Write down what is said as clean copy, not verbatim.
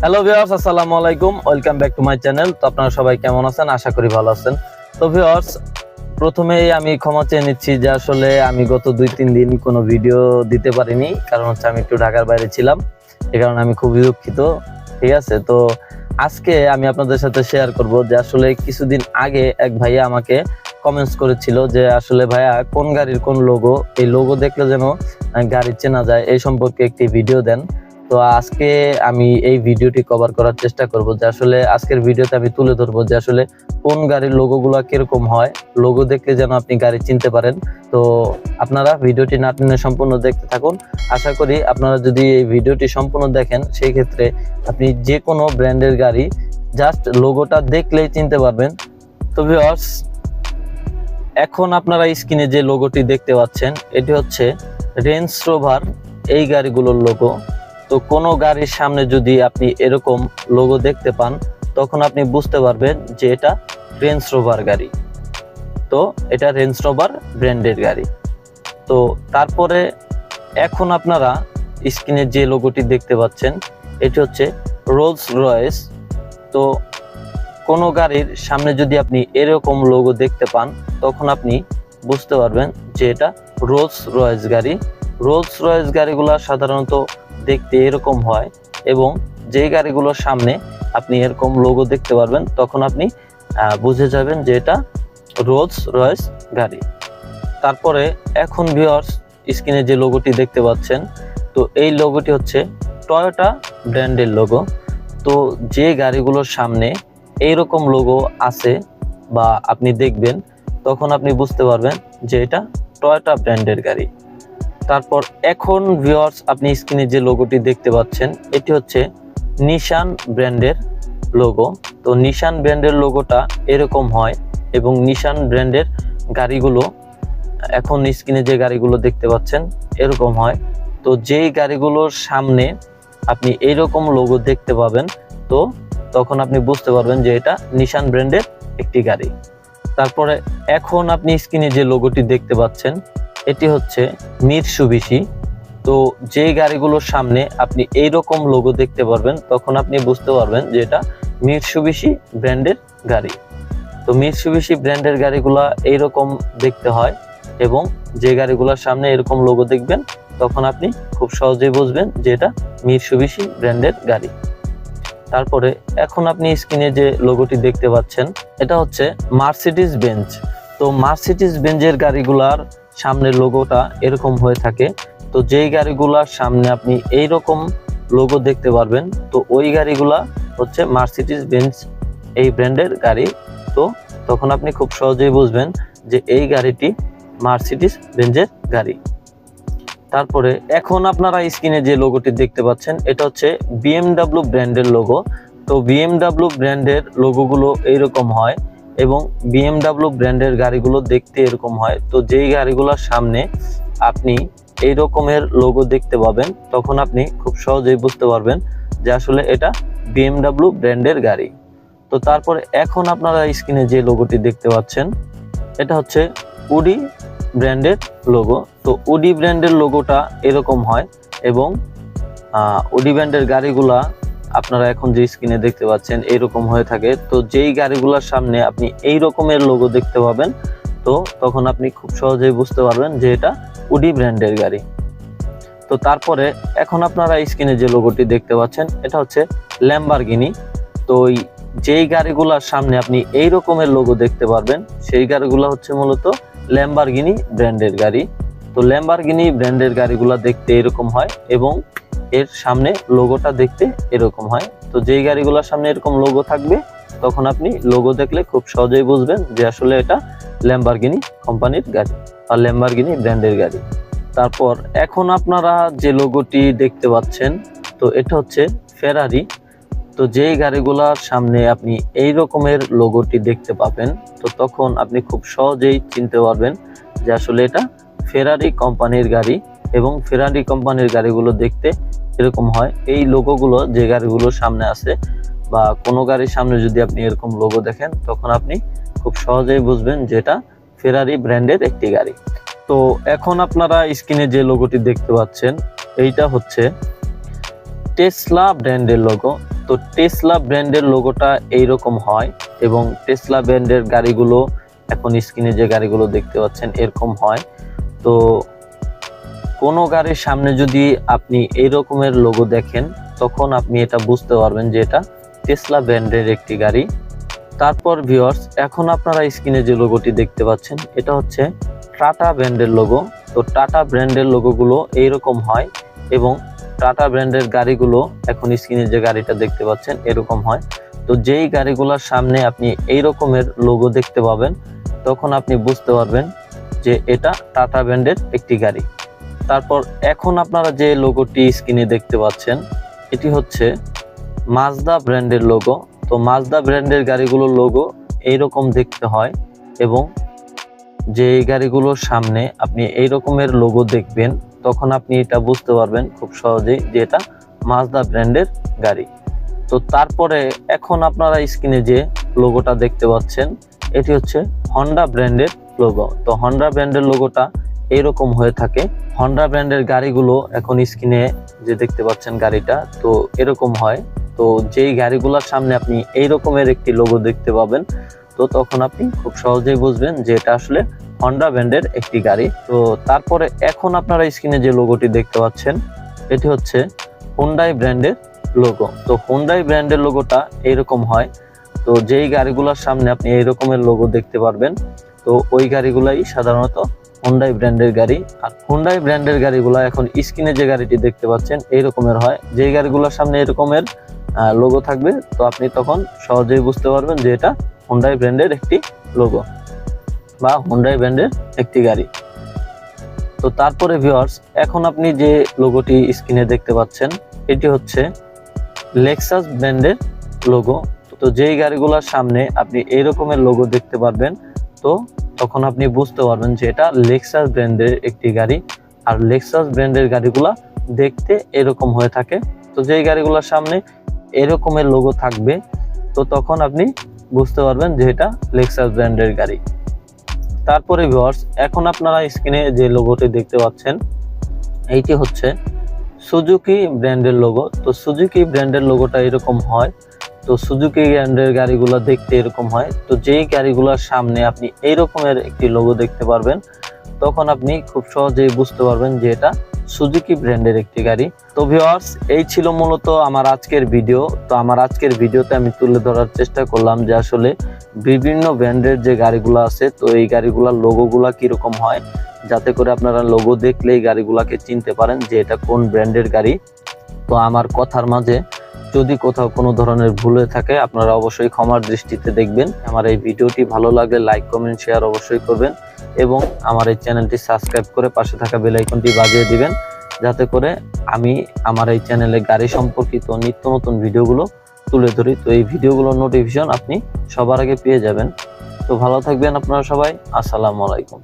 Hello viewers, আসসালামু আলাইকুম। Welcome back to my channel. তো আপনারা সবাই কেমন আছেন? আশা করি ভালো আছেন। তো ভিউয়ার্স, প্রথমেই আমি ক্ষমা চেয়ে নিচ্ছি যে আসলে আমি গত 2-3 দিন কোনো ভিডিও দিতে পারিনি, কারণ হচ্ছে আমি একটু ঢাকার বাইরে ছিলাম। এই কারণে আমি খুবই দুঃখিত। ঠিক আছে, তো আজকে আমি আপনাদের সাথে শেয়ার করব যে আসলে কিছুদিন আগে এক ভাইয়া আমাকে কমেন্টস করেছিল যে আসলে ভাইয়া কোন গাড়ির কোন লোগো, এই লোগো দেখলে যেন গাড়ি চেনা যায়, এই সম্পর্কে একটি ভিডিও দেন। তো আজকে আমি এই ভিডিওটি কভার করার চেষ্টা করব যে আসলে আজকের ভিডিওতে আমি তুলে ধরবো যে আসলে কোন গাড়ির লোগোগুলো কিরকম হয়, লোগো দেখলে যেন আপনি গাড়ি চিনতে পারেন। তো আপনারা ভিডিওটি না টেনে সম্পূর্ণ দেখতে থাকুন। আশা করি আপনারা যদি এই ভিডিওটি সম্পূর্ণ দেখেন, সেই ক্ষেত্রে আপনি যে কোনো ব্র্যান্ডের গাড়ি জাস্ট লোগোটা দেখলেই চিনতে পারবেন। তো ভিউয়ার্স, এখন আপনারা স্ক্রিনে যে লোগোটি দেখতে পাচ্ছেন, এটি হচ্ছে রেঞ্জ রোভার এই গাড়িগুলোর লোগো। তো কোনো গাড়ির সামনে যদি আপনি এরকম লোগো দেখতে পান, তখন আপনি বুঝতে পারবেন যে এটা রেঞ্জ রোভার গাড়ি। তো এটা রেঞ্জ রোভার ব্র্যান্ডের গাড়ি। তো তারপরে এখন আপনারা স্ক্রিনে যে লোগোটি দেখতে পাচ্ছেন, এটি হচ্ছে রোলস রয়েস। তো কোনো গাড়ির সামনে যদি আপনি এরকম লোগো দেখতে পান, তখন আপনি বুঝতে পারবেন যে এটা রোলস রয়েস গাড়ি। রোলস রয়েস গাড়িগুলো সাধারণত দেখতে এরকম হয়, এবং যে গাড়িগুলোর সামনে আপনি এরকম লোগো দেখতে পারবেন, তখন আপনি বুঝে যাবেন যে এটা রোলস রয়েস গাড়ি। তারপরে এখন ভিউয়ার্স, স্ক্রিনে যে লোগোটি দেখতে পাচ্ছেন, তো এই লোগোটি হচ্ছে টয়োটা ব্র্যান্ডের লোগো। তো যে গাড়িগুলোর সামনে এইরকম লোগো আছে বা আপনি দেখবেন, তখন আপনি বুঝতে পারবেন যে এটা টয়োটা ব্র্যান্ডের গাড়ি। তারপর এখন ভিউয়ার্স, আপনি স্ক্রিনে যে লোগোটি দেখতে পাচ্ছেন, এটি হচ্ছে নিশান ব্র্যান্ডের লোগো। তো নিশান ব্র্যান্ডের লোগোটা এরকম হয়, এবং নিশান ব্র্যান্ডের গাড়িগুলো এখন স্ক্রিনে যে গাড়িগুলো দেখতে পাচ্ছেন এরকম হয়। তো যেই গাড়িগুলোর সামনে আপনি এইরকম লোগো দেখতে পাবেন, তো তখন আপনি বুঝতে পারবেন যে এটা নিশান ব্র্যান্ডের একটি গাড়ি। তারপরে এখন আপনি স্ক্রিনে যে লোগোটি দেখতে পাচ্ছেন, এটি হচ্ছে মিৎসুবিশি। তো যে গাড়িগুলোর সামনে আপনি এইরকম লোগো দেখতে পারবেন, তখন আপনি বুঝতে পারবেন যে এটা মিৎসুবিশি ব্র্যান্ডের গাড়ি। তো মিৎসুবিশি ব্র্যান্ডের গাড়িগুলা এইরকম দেখতে হয়, এবং যে গাড়িগুলোর সামনে এরকম লোগো দেখবেন, তখন আপনি খুব সহজেই বুঝবেন যে এটা মিৎসুবিশি ব্র্যান্ডের গাড়ি। তারপরে এখন আপনি স্ক্রিনে যে লোগোটি দেখতে পাচ্ছেন, এটা হচ্ছে মার্সিডিজ বেঞ্জ। তো মার্সিডিজ বেঞ্জের গাড়িগুলার সামনের লোগোটা এরকম হয়ে থাকে। তো যেই গাড়িগুলার সামনে আপনি এইরকম লোগো দেখতে পারবেন, তো ওই গাড়িগুলা হচ্ছে মার্সিডিজ বেঞ্জ এই ব্র্যান্ডের গাড়ি। তো তখন আপনি খুব সহজেই বুঝবেন যে এই গাড়িটি মার্সিডিজ বেঞ্জের গাড়ি। তারপরে এখন আপনারা স্ক্রিনে যে লোগোটি দেখতে পাচ্ছেন, এটা হচ্ছে বিএমডাব্লিউ ব্র্যান্ডের লোগো। তো বিএমডাব্লিউ ব্র্যান্ডের লোগোগুলো এইরকম হয়, এবং বিএমডাব্লিউ ব্র্যান্ডের গাড়িগুলো দেখতে এরকম হয়। তো যেই গাড়িগুলোর সামনে আপনি এই রকমের লোগো দেখতে পাবেন, তখন আপনি খুব সহজেই বুঝতে পারবেন যে আসলে এটা বিএমডাব্লিউ ব্র্যান্ডের গাড়ি। তো তারপরে এখন আপনারা স্ক্রিনে যে লোগোটি দেখতে পাচ্ছেন, এটা হচ্ছে উডি ব্র্যান্ডের লোগো। তো উডি ব্র্যান্ডের লোগোটা এরকম হয়, এবং উডি ব্র্যান্ডের গাড়িগুলা আপনারা এখন যে স্ক্রিনে দেখতে পাচ্ছেন এরকম হয়ে থাকে। তো যেই গাড়িগুলোর সামনে আপনি এই রকমের লোগো দেখতে পাবেন, তো তখন আপনি খুব সহজেই বুঝতে পারবেন যে এটা উডি ব্র্যান্ডের গাড়ি। তো তারপরে এখন আপনারা স্ক্রিনে যে লোগোটি দেখতে পাচ্ছেন, এটা হচ্ছে ল্যাম্বরগিনি। তো যেই গাড়িগুলোর সামনে আপনি এই রকমের লোগো দেখতে পারবেন, সেই গাড়িগুলো হচ্ছে মূলত ল্যাম্বরগিনি ব্র্যান্ডের গাড়ি। তো ল্যাম্বরগিনি ব্র্যান্ডের গাড়িগুলো দেখতে এরকম হয়, এবং এর সামনে লোগোটা দেখতে এরকম হয়। তো যেই গাড়িগুলোর সামনে এরকম লোগো থাকবে, তখন আপনি লোগো দেখলে খুব সহজেই বুঝবেন যে আসলে এটা ল্যাম্বরগিনি কোম্পানির গাড়ি বা ল্যাম্বরগিনি ব্র্যান্ডের গাড়ি। তারপর এখন আপনারা যে লোগোটি দেখতে পাচ্ছেন, তো এটা হচ্ছে ফেরারি। তো যেই গাড়িগুলোর সামনে আপনি এই রকমের লোগোটি দেখতে পাবেন, তো তখন আপনি খুব সহজেই চিনতে পারবেন যে আসলে এটা ফেরারি কোম্পানির গাড়ি, এবং ফেরারি কোম্পানির গাড়িগুলো দেখতে এরকম হয়। এই লোগোগুলো যে গাড়িগুলোর সামনে আছে, বা কোনো গাড়ির সামনে যদি আপনি এরকম লোগো দেখেন, তখন আপনি খুব সহজেই বুঝবেন যে এটা ফেরারি ব্র্যান্ডের একটি গাড়ি। তো এখন আপনারা স্ক্রিনে যে লোগোটি দেখতে পাচ্ছেন, এইটা হচ্ছে টেসলা ব্র্যান্ডের লোগো। তো টেসলা ব্র্যান্ডের লোগোটা এইরকম হয় এবং টেসলা ব্র্যান্ডের গাড়িগুলো এখন স্ক্রিনে যে গাড়িগুলো দেখতে পাচ্ছেন এরকম হয়। তো কোনো গাড়ির সামনে যদি আপনি এই রকমের লোগো দেখেন তখন আপনি এটা বুঝতে পারবেন যে এটা টেসলা ব্র্যান্ডের একটি গাড়ি। তারপর ভিউয়ার্স, এখন আপনারা স্ক্রিনে যে লোগোটি দেখতে পাচ্ছেন এটা হচ্ছে টাটা ব্র্যান্ডের লোগো। তো টাটা ব্র্যান্ডের লোগোগুলো এইরকম হয় এবং টাটা ব্র্যান্ডের গাড়িগুলো এখন স্ক্রিনে যে গাড়িটা দেখতে পাচ্ছেন এরকম হয়। তো যেই গাড়িগুলোর সামনে আপনি এই রকমের লোগো দেখতে পাবেন তখন আপনি বুঝতে পারবেন যে এটা টাটা ব্র্যান্ডের একটি গাড়ি। তারপর এখন আপনারা যে লোগোটি স্ক্রিনে দেখতে পাচ্ছেন এটি হচ্ছে মাজদা ব্র্যান্ডের লোগো। তো মাজদা ব্র্যান্ডের গাড়িগুলোর লোগো এইরকম দেখতে হয় এবং যে গাড়িগুলোর সামনে আপনি এই রকমের লোগো দেখবেন তখন আপনি এটা বুঝতে পারবেন খুব সহজেই যে এটা মাজদা ব্র্যান্ডের গাড়ি। তো তারপরে এখন আপনারা স্ক্রিনে যে লোগোটা দেখতে পাচ্ছেন এটি হচ্ছে হন্ডা ব্র্যান্ডের লোগো। তো হন্ডা ব্র্যান্ডের লোগোটা এইরকম হয়ে থাকে। হন্ডা ব্র্যান্ডের গাড়িগুলো এখন স্ক্রিনে যে দেখতে পাচ্ছেন গাড়িটা তো এরকম হয়। তো যেই গাড়িগুলোর সামনে আপনি এই রকমের একটি লোগো দেখতে পাবেন তো তখন আপনি খুব সহজেই বুঝবেন যে এটা আসলে হন্ডা ব্র্যান্ডের একটি গাড়ি। তো তারপরে এখন আপনারা স্ক্রিনে যে লোগোটি দেখতে পাচ্ছেন এটি হচ্ছে হুন্ডাই ব্র্যান্ডের লোগো। তো হুন্ডাই ব্র্যান্ডের লোগোটা এইরকম হয়। তো যেই গাড়িগুলোর সামনে আপনি এই রকমের লোগো দেখতে পারবেন তো ওই গাড়িগুলাই সাধারণত হুন্ডাই ব্র্যান্ডের গাড়ি। আর হুন্ডাই ব্র্যান্ডের গাড়িগুলো এখন স্ক্রিনে যে গাড়িটি দেখতে পাচ্ছেন এই রকমের হয়। যেই গাড়িগুলোর সামনে এরকমের লোগো থাকবে তো আপনি তখন সহজেই বুঝতে পারবেন যে এটা হুন্ডাই ব্র্যান্ডের একটি লোগো বা হুন্ডাই ব্র্যান্ডের একটি গাড়ি। তো তারপরে ভিউয়ার্স, এখন আপনি যে লোগোটি স্ক্রিনে দেখতে পাচ্ছেন এটি হচ্ছে লেক্সাস ব্র্যান্ডের লোগো। তো যেই গাড়িগুলোর সামনে আপনি এই রকমের লোগো দেখতে পারবেন তো তখন আপনি বুঝতে পারবেন যে এটা লেক্সাস ব্র্যান্ডের একটি গাড়ি। আর লেক্সাস ব্র্যান্ডের গাড়িগুলা দেখতে এরকম হয়ে থাকে। তো যেই গাড়িগুলোর সামনে এরকমের লোগো থাকবে তো তখন আপনি বুঝতে পারবেন যে এটা লেক্সাস ব্র্যান্ডের গাড়ি। তারপরে ভিউয়ার্স, এখন আপনারা স্ক্রিনে যে লোগোটি দেখতে পাচ্ছেন এইটি হচ্ছে সুজুকি ব্র্যান্ডের লোগো। তো সুজুকি ব্র্যান্ডের লোগোটা এরকম হয়। তো সুজুকি ব্র্যান্ডের গাড়িগুলো দেখতে এরকম হয়। তো যেই গাড়িগুলোর সামনে আপনি এই রকমের একটি লোগো দেখতে পারবেন তখন আপনি খুব সহজেই বুঝতে পারবেন যে এটা সুজুকি ব্র্যান্ডের একটি গাড়ি। তো ভিউয়ার্স, এই ছিল মূলত আমার আজকের ভিডিও। তো আমার আজকের ভিডিওতে আমি তুলে ধরার চেষ্টা করলাম যে আসলে বিভিন্ন ব্র্যান্ডের যে গাড়িগুলো আছে তো এই গাড়িগুলোর লোগোগুলা কিরকম হয়, যাতে করে আপনারা লোগো দেখলেই গাড়িগুলাকে চিনতে পারেন যে এটা কোন ব্র্যান্ডের গাড়ি। তো আমার কথার মাঝে যদি কোথাও কোনো ধরনের ভুল হয়ে থাকে আপনারা অবশ্যই ক্ষমার দৃষ্টিতে দেখবেন। আমার এই ভিডিওটি ভালো লাগলে লাইক কমেন্ট শেয়ার অবশ্যই করবেন এবং আমার এই চ্যানেলটি সাবস্ক্রাইব করে পাশে থাকা বেল আইকনটি বাজিয়ে দিবেন, যাতে করে আমি আমার এই চ্যানেলে গাড়ি সম্পর্কিত নিত্য নতুন ভিডিওগুলো তুলে ধরি। তো এই ভিডিওগুলোর নোটিফিকেশন আপনি সবার আগে পেয়ে যাবেন। তো ভালো থাকবেন আপনারা সবাই। আসসালামু আলাইকুম।